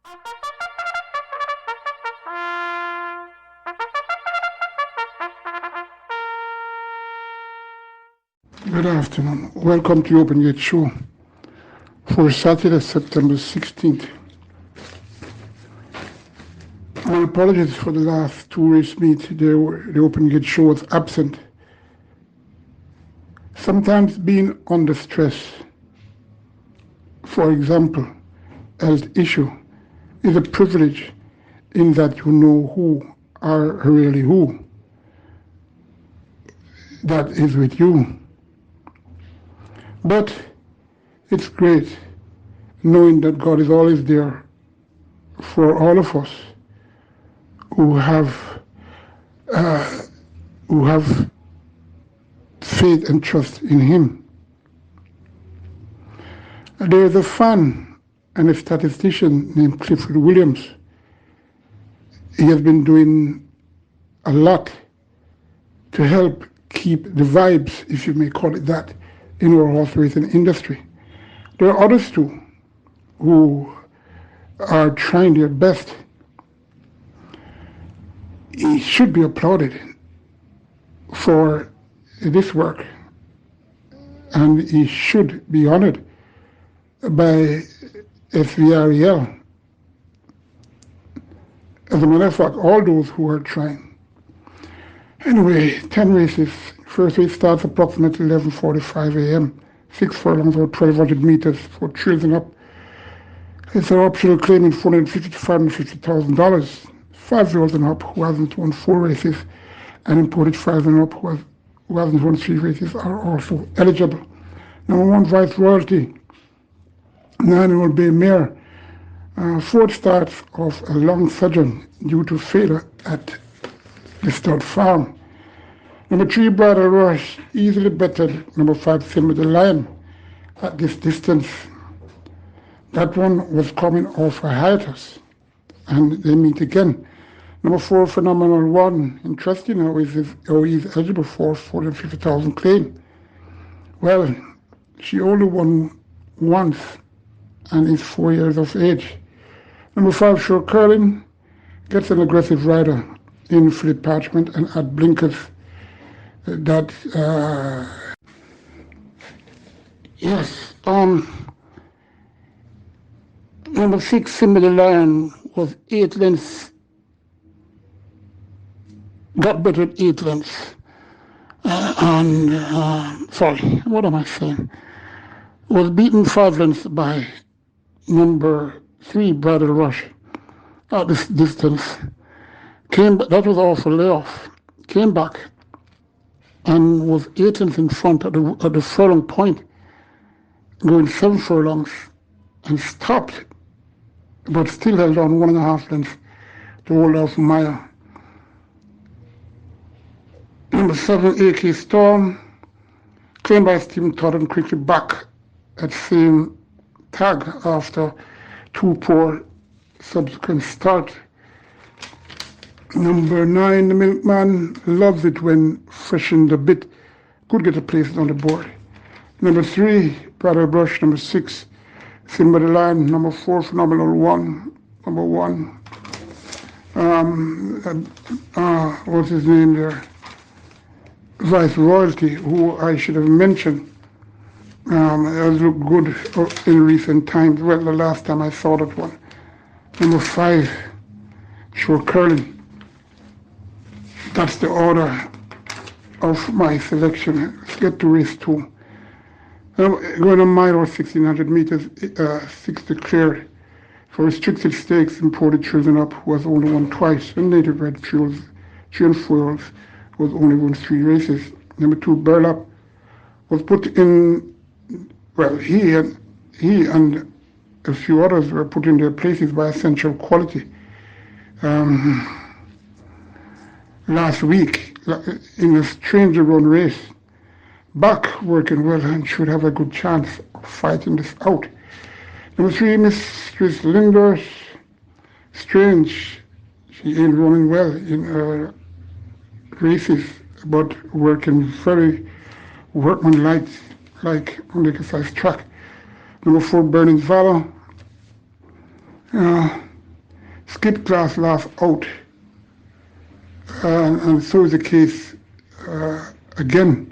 Good afternoon. Welcome to the Open Gate Show for Saturday, September 16th. My apologies for the last two race meets. The Open Gate Show was absent. Sometimes being under stress, for example, health issue, is a privilege in that you know who are really who that is with you. But it's great knowing that God is always there for all of us who have faith and trust in Him. There is a fan and a statistician named Clifford Williams. He has been doing a lot to help keep the vibes, if you may call it that, in our horse racing industry. There are others too who are trying their best. He should be applauded for this work, and he should be honored by SVREL. As a matter of fact, all those who are trying. Anyway, 10 races. First race starts approximately 11:45 a.m. 6 furlongs or 1,200 meters for thrills and up. It's an optional claim in $450,000 to $550,000. 5-year-olds and up who hasn't won 4 races and imported 5 and up who hasn't won 3 races are also eligible. Number 1, Vice Royalty, 9-year-old Bay Mare. 4th starts of a long sojourn due to failure at the stud farm. Number 3, Bridal Rush, easily bettered. Number 5, Silver the Lion at this distance. That one was coming off a hiatus, and they meet again. Number 4, Phenomenal One, interesting how he's eligible for $450,000 claim. Well, she only won once and is 4 years of age. Number 5, Sure Curling, gets an aggressive rider in Philip Parchment and at blinkers. Number 6, Simba the Lion, was 8 lengths, got better at 8 lengths, was beaten 5 lengths by number 3, Bridal Rush, at this distance. That was also layoff, came back and was 8 lengths in front at the furlong point, going 7 furlongs, and stopped, but still held on 1.5 lengths to hold off Maya. Number 7, AK Storm, claimed by Stephen Todd and quickly back at same tag after 2 poor subsequent start. Number 9, the Milkman, loves it when freshened a bit. Could get a place on the board. Number 3, Bridal Brush. Number 6, Simba the Lion. Number 4, Phenomenal One. Number 1. What's his name there? Vice Royalty, who I should have mentioned. Has looked good in recent times. Well, the last time I saw that one. Number 5, Sure Curling. That's the order of my selection. Let's get to race 2. Going a mile or 1,600 meters, 6 declared. For restricted stakes, imported children up was only won twice, and native bred fuels, 3 and 4 was only won 3 races. Number 2, Burlap, was put in, well, he and a few others were put in their places by Essential Quality. Last week in a stranger run race, back working well and should have a good chance of fighting this out. Number 3, Mistress Linders, strange, she ain't running well in her races, but working very workmanlike on the exercise track. Number 4, Burning Valor, skipped class last out, and so is the case again.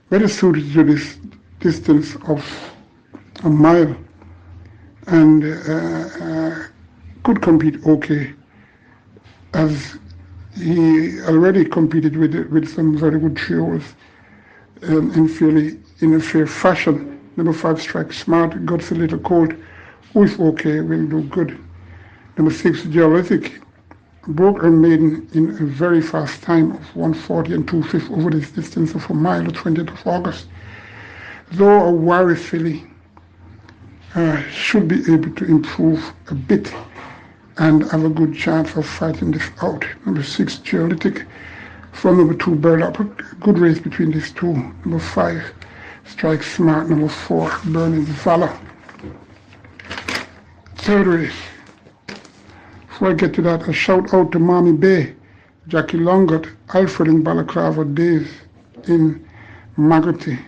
Better suited to this distance of a mile, and could compete okay, as he already competed with some very good trios in a fair fashion. Number 5, Strike Smart, Guts a Little Cold, who is okay, will do good. Number 6, Geolithic, broke her maiden in a very fast time of 1:40 and 2/5 over this distance of a mile, the 20th of August. Though a wary filly, should be able to improve a bit and have a good chance of fighting this out. Number 6, Geolithic, from number 2, Burlap, a good race between these two. Number 5, Strike Smart. Number 4, Burning Valor. Third race. Before I get to that, a shout out to Mommy Bay, Jackie Longot, Alfred in Balaclava, Dave in Maggotty.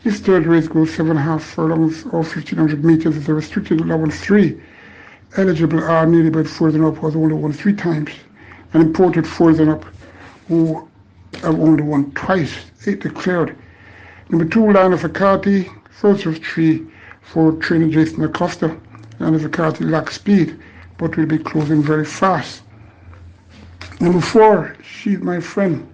This third race goes 7.5 furlongs or 1,500 meters. It's a restricted allowance 3. Eligible are nearly about further up, was only won 3 times, and imported further up, who have only won twice, 8 declared. Number 2, Line of Akati, first of 3 for trainer Jason Acosta. Line of Akati lacks speed, but will be closing very fast. Number 4, She's My Friend,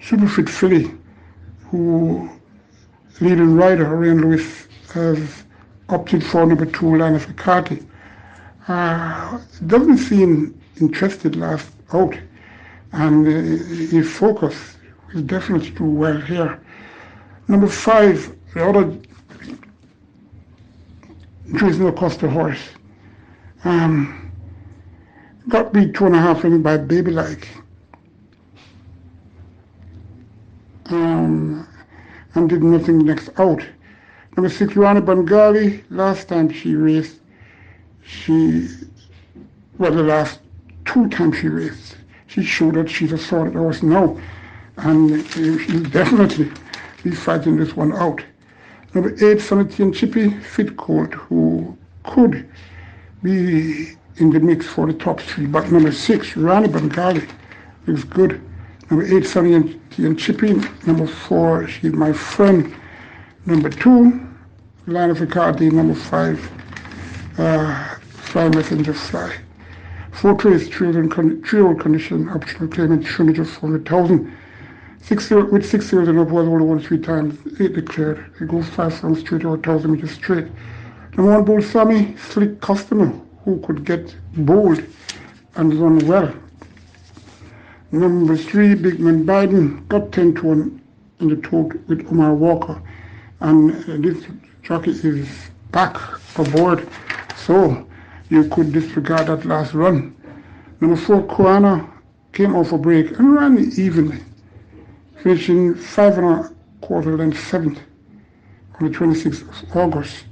super fit filly, who leading rider Orion Lewis has opted for number 2, Line of Akati. Doesn't seem interested last out, and his focus will definitely do well here. Number 5, the other Jason Acosta horse, got beat 2.5 innings by Baby Like, and did nothing next out. Number 6, Rani Bengali, last time she raced, the last 2 times she raced, she showed that she's a sorted horse now, and she'll definitely be fighting this one out. Number 8, Sanity and Chippy, fit colt, who could be in the mix for the top 3, but number 6, Rani Bengali, looks good. Number 8, Sanity and Chippy. Number 4, She's My Friend. Number 2, Line of Akati. Number 5, Fly Messenger Fly. 4th race, trio condition, optional claimant, 400,000. 6 years and up, was only won 3 times, 8 declared. They go 5 from straight or 1,000 meters straight. Number 1, Bull Sammy, slick customer, who could get bold and run well. Number 3, Big Man Biden, got 10-1 in the tote with Omar Walker, and this jockey is back aboard, so you could disregard that last run. Number 4, Koana, came off a break and ran evenly, finishing 5 1/4 length 7th on the 26th of August.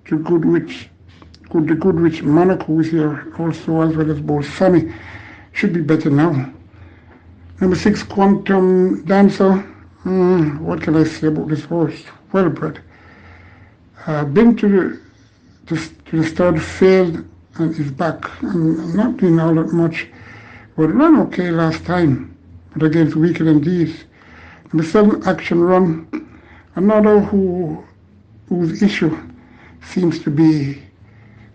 The Goodrich Monaco is here also, as well as both Sammy. Should be better now. Number 6, Quantum Dancer. What can I say about this horse? Well bred. Been to the start, failed, and is back. I'm not doing all that much, but ran okay last time, but against weaker than these. Number 7, Action Run. Another whose issue seems to be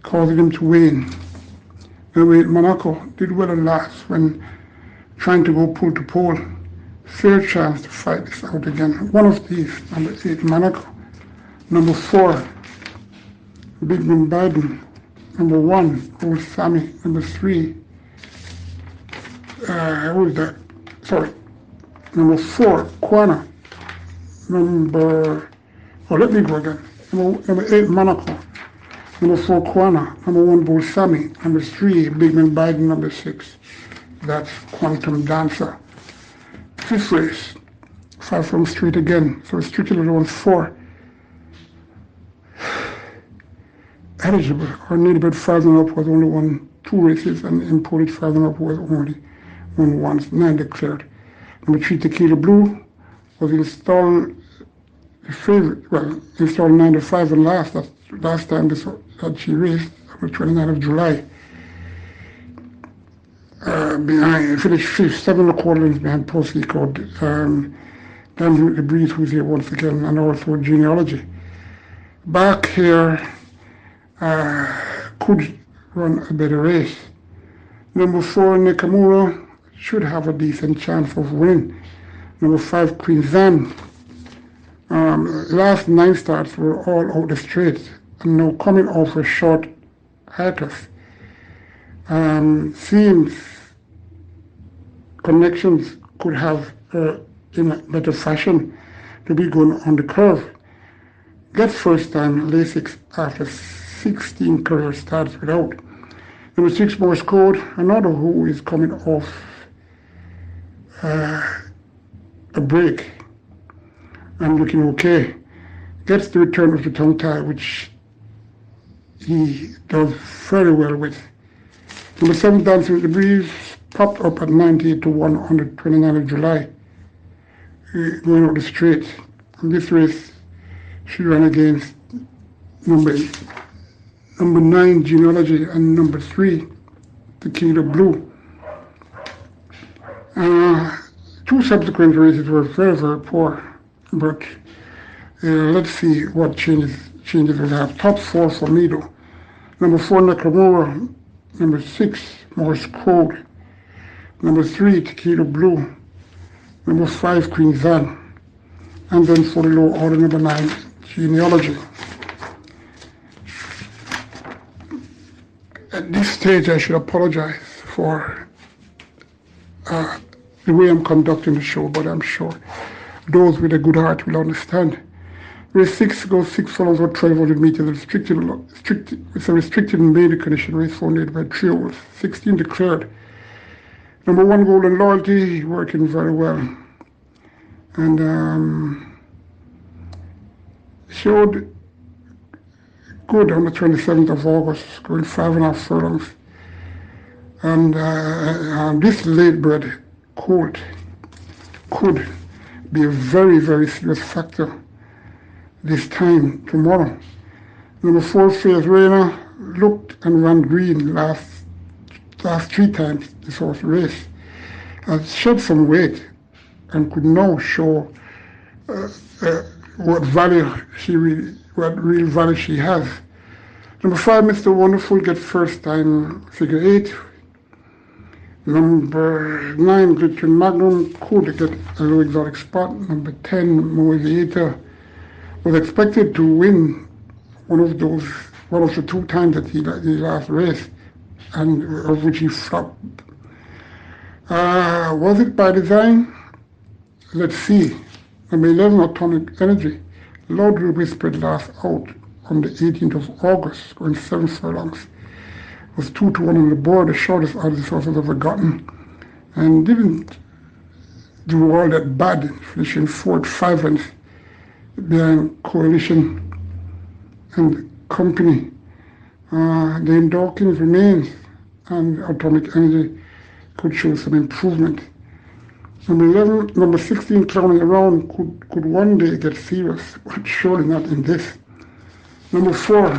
causing him to wane. Number 8, Monaco, did well at last when trying to go pole to pole. Fair chance to fight this out again. One of these, number 8, Monaco. Number 4, Big Man Biden. Number 1, Old Sammy. Number 3, who is that? Sorry. Number 4, Quana. Let me go again. Number 8, Monaco. Number 4, Quana. Number 1, Bull Sammy. Number 3, Big Man Biden. Number 6, that's Quantum Dancer. 5th race, 5 from straight again. So restricted allowance 4. Eligible, or nearly about 5 and up, was only won 2 races, and imported 5 and up was only won once, 9 declared. Number 3, Tequila Blue, was installed the favorite, installed 9 to 5 and last time that she raced, on the 29th of July. Finished fifth, 7.25 lengths behind Post Code. Dancing with the Breeze, who's here once again, and also Genealogy. Back here could run a better race. Number 4, Nakamura, should have a decent chance of winning. Number 5, Queen Zan. Last 9 starts were all out the straight, and now coming off a short hiatus. Seems Connections could have in a better fashion to be going on the curve. Gets first time Lasix after 16 career starts without. Number 6, Morse Code, another who is coming off a break and looking okay. Gets the return of the tongue tie, which he does very well with. Number 7, Dancing with the Breeze, popped up at 98 to 1 on the 29th of July, going out the straight. In this race, she ran against number 9, Genealogy, and number 3, Tequila Blue. 2 subsequent races were very, very poor, but let's see what changes we have. Top 4 for me though. Number 4, Nakamura. Number 6, Morse Code. Number 3, Tequila Blue. Number 5, Queen Zan. And then for the low order, number 9, Genealogy. At this stage, I should apologize for the way I'm conducting the show, but I'm sure those with a good heart will understand. Race 6 goes 6 furlongs or 1,200 meters. It's a restricted maiden condition race funded by 3 hours. 16 declared. Number 1, Golden Loyalty, working very well. And showed good on the 27th of August, going 5.5 furlongs. And this late bred colt could be a very, very serious factor this time tomorrow. Number 4, Faith Reina, looked and ran green last 3 times this horse race. Shed some weight and could now show what real value she has. Number 5, Mr. Wonderful, get first time figure 8. Number 9, Glittering Magnum, could get a low exotic spot. Number 10, Moeviator, was expected to win one of the 2 times that he last raced, and of which he flopped. Was it by design? Let's see. Number 11, Atomic Energy, loudly whispered last out on the 18th of August, going 7 furlongs. Was 2 to 1 on the board, the shortest out of the horses ever gotten, and didn't do all that bad, finishing 4th, 5 lengths behind Coalition and Company. Dame Dawkins remains, and Atomic Energy could show some improvement. Number 16, Clowning Around, could one day get serious, but surely not in this. Number 4,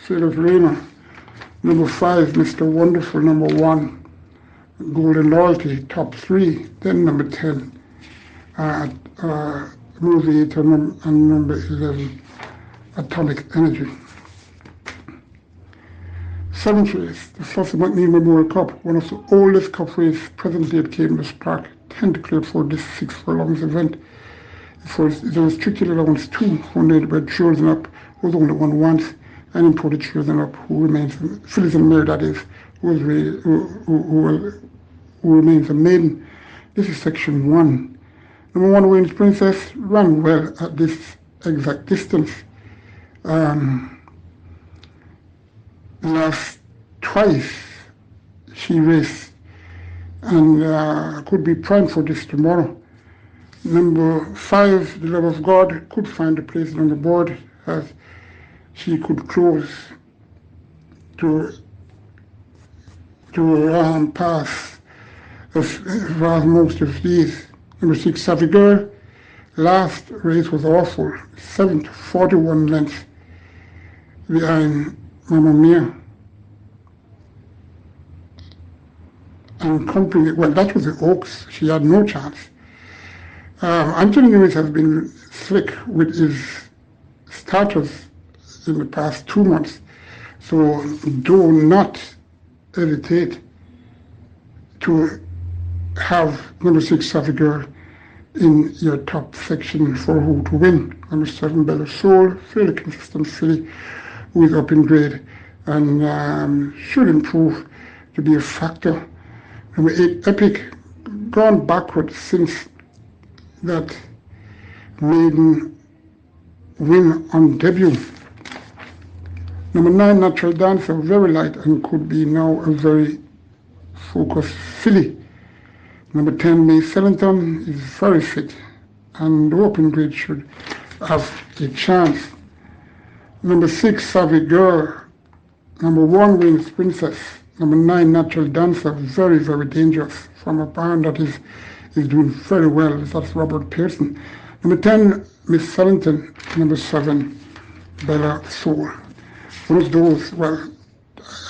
Sailor's Reina. Number 5, Mr. Wonderful. Number 1, Golden Loyalty, top 3. Then number 10, Rosie, and number 11, Atomic Energy. 7th race, the Flossy McNeil Memorial Cup, one of the oldest cup races presently at Caymanas Park. 10 declared for this 6 furlongs event. For the restricted allowance 2, funded by Cheers and Up, was only won once, and imported Cheers and Up, who remains, Phyllis and Mary, that is, who remains a maiden. This is section 1. Number 1, Wayne's Princess, ran well at this exact distance. Last twice she raced and could be primed for this tomorrow. Number 5, The Love of God, could find a place on the board as she could close to pass most of these. Number 6, Savvy Girl, last race was awful, 7th, 41 lengths behind Mamma Mia. and company, well, that was the Oaks. She had no chance. Anthony Lewis has been slick with his starters in the past 2 months. So do not hesitate to have number 6 Savvy Girl in your top section for who to win. Number 7 Bella Soul, fairly consistent filly who is up in grade and should improve to be a factor. Number 8 Epic, gone backwards since that maiden win on debut. Number 9 Natural Dancer, very light and could be now a very focused filly. Number 10 May Sellington is very fit and the open grade should have a chance. Number 6 Savvy Girl. Number 1 Wings Princess. Number 9 Natural Dancer, very, very dangerous from a barn that is doing very well. That's Robert Pearson. Number 10 Miss Sellington. Number 7 Bella Soul. One of those, well,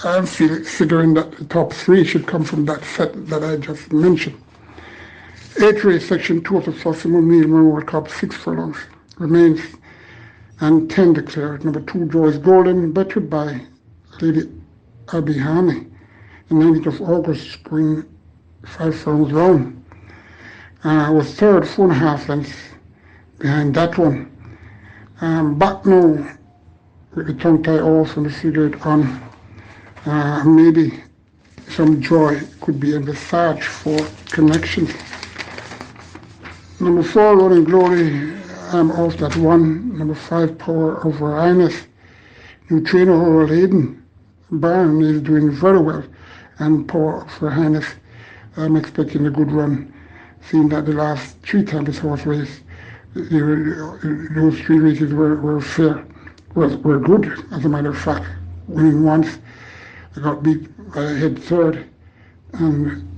I'm figuring that the top 3 should come from that set that I just mentioned. 8th race, section 2 of the Flossimo Neil World Cup, 6 furlongs remains and 10 declared. Number 2 Joyce Golden, bettered by Lady Abihani in 19th of August, going 5 furlongs round. Was third, 4.5 lengths behind that one. Back now with the tongue tie off and the cigarette on. Maybe some joy could be in the search for connections. Number 4 Rolling Glory, I'm off that one. Number 5 Power of Her Highness. New trainer Harold Hayden. Barn is doing very well, and Power of Her Highness, I'm expecting a good run, seeing that the last 3 times this horse race, those 3 races were fair, were good, as a matter of fact. Winning once, I got beat by a head third, and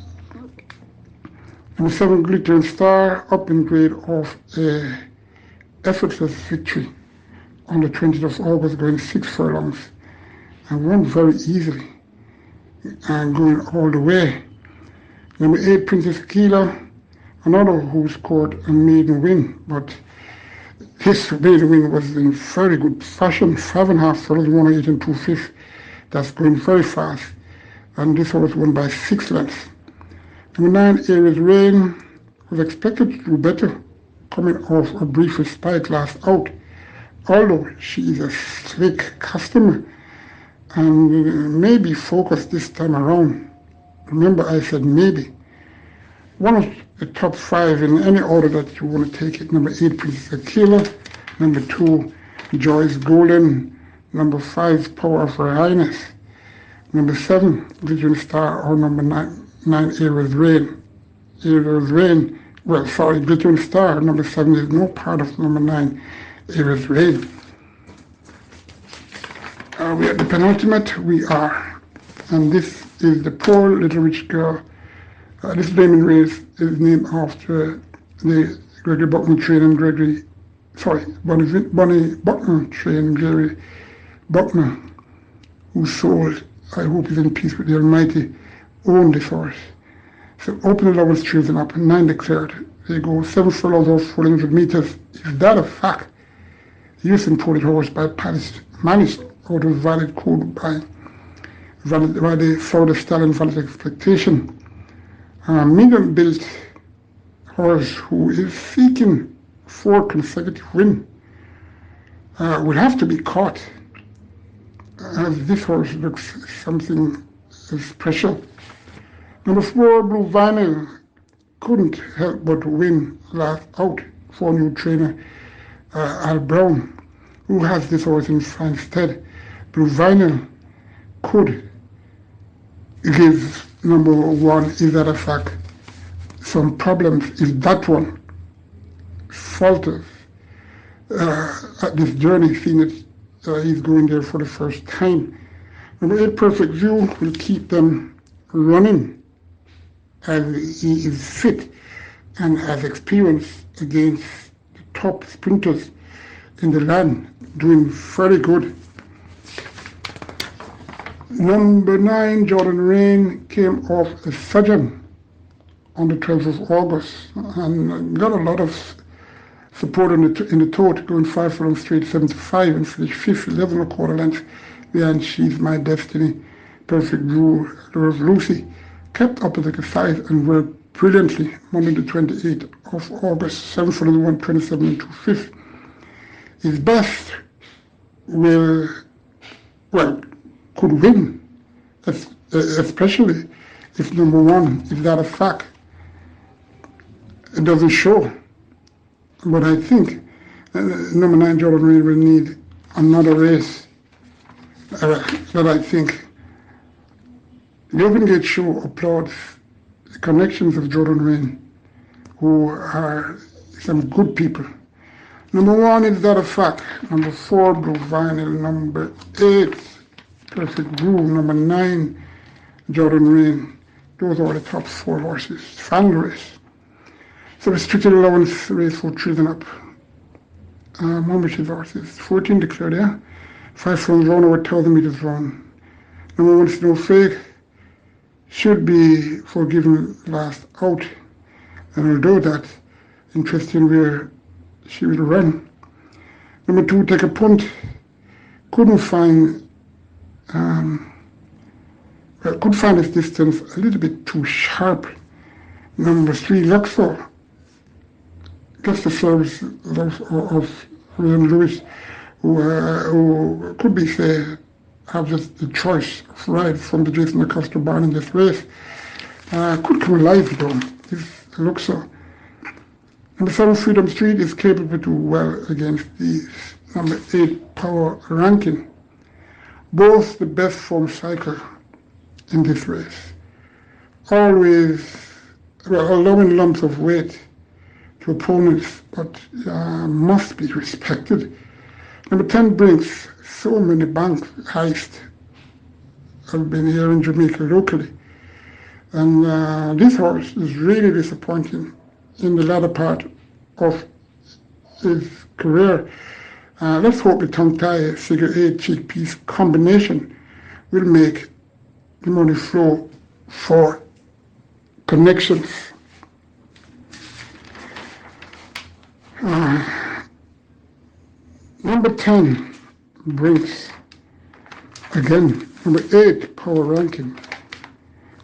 number 7 Glittering Star, up in grade off a effortless victory on the 20th of August, going 6 furlongs. And won very easily and going all the way. Number 8 Princess Aquila, another who scored a maiden win, but his maiden win was in very good fashion. 5.5 furlongs, 108 and 2/5. That's going very fast. And this was won by 6 lengths. Number 9 Aries Rain was expected to do better, coming off a brief respite last out, although she is a slick customer and maybe focused this time around. Remember, I said maybe. One of the top 5 in any order that you want to take it. Number 8 Princess Aquila, number 2 Joyce Golden, number 5 Power of Her Highness, number 7 Glittering Star, or number 9 Aries Rain. Aries Rain, well, sorry, Glittering Star, number 7 is no part of number 9 Aries Rain. Are we at the penultimate? We are. And this is the Poor Little Rich Girl. This Damon race is named after the Gregory Buckner trainer, Bonnie Buckner trainer, Jerry Buckner, who sold, I hope he's in peace with the Almighty, owned this horse. So open the lowest choosing up, 9 declared. They go 7 furlongs off 400 meters. Is that a fact? This imported horse by Paris managed out of valid code by the Florida Stallion Valid Expectation. Medium built horse who is seeking 4 consecutive wins will have to be caught, as this horse looks something special. Number 4 Blue Vinyl couldn't help but win last out for new trainer Al Brown, who has this horse in fine stead. Blue Vinyl could give number 1, is that a fact, some problems if that one falters at this journey, seeing that he's going there for the first time. Number 8 Perfect View will keep them running as he is fit and has experience against the top sprinters in the land, doing very good. Number 9, Jordan Rain, came off a Surgeon on the 12th of August and got a lot of support in the tote, going 5 furlongs straight, 75, and finished 5th, 11 and a quarter lengths behind She's My Destiny, Perfect Brew, Rose Lucy. Kept up with the size and worked brilliantly Monday the 28th of August, 7 furlongs, 127 and 2/5. His best could win, especially if number 1 is that a fact. It doesn't show. But I think number 9, Jordan Rain, will need another race that I think the Open Gate Show applauds the connections of Jordan Rain, who are some good people. Number 1 is that a fact. Number 4, Blue Vinyl. Number 8, Perfect Brew. Number 9, Jordan Rain. Those are the top 4 horses. Final race. So restricted allowance race for children up. Membership horses. 14 declared, yeah? 5 furlongs run over 1,000 meters run. Number 1, Snow Fake, should be forgiven last out. And although that, interesting where she will run. Number 2, Take a Punt. Couldn't find his distance a little bit too sharp. Number 3, Luxor. Gets the service of William Lewis, who could be said have just the choice of ride from the Jason Acosta barn in this race. Could come alive though, this Luxor. Number 7, Freedom Street, is capable to do well against the number 8, Power Ranking. Both the best form cycle in this race. Always allowing lumps of weight to opponents, but must be respected. Number 10, Brinks. So many bank heists have been here in Jamaica locally. And this horse is really disappointing in the latter part of his career. Let's hope the tongue tie figure 8 chickpeas combination will make the money flow for connections. Number 10, Brinks. Again, number 8, Power Ranking.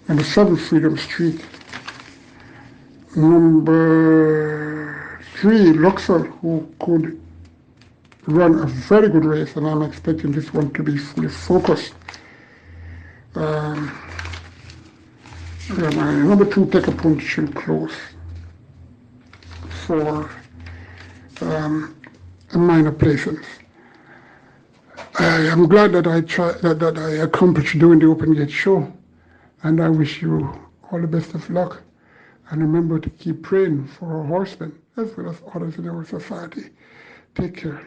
Number 7, Freedom Street. Number 3, Luxor, who could run a very good race, and I'm expecting this one to be fully focused. Number 2, Take a Punt, should close for a minor placement. I am glad that I accomplished doing the Open Gate Show, and I wish you all the best of luck. And remember to keep praying for our horsemen as well as others in our society. Take care.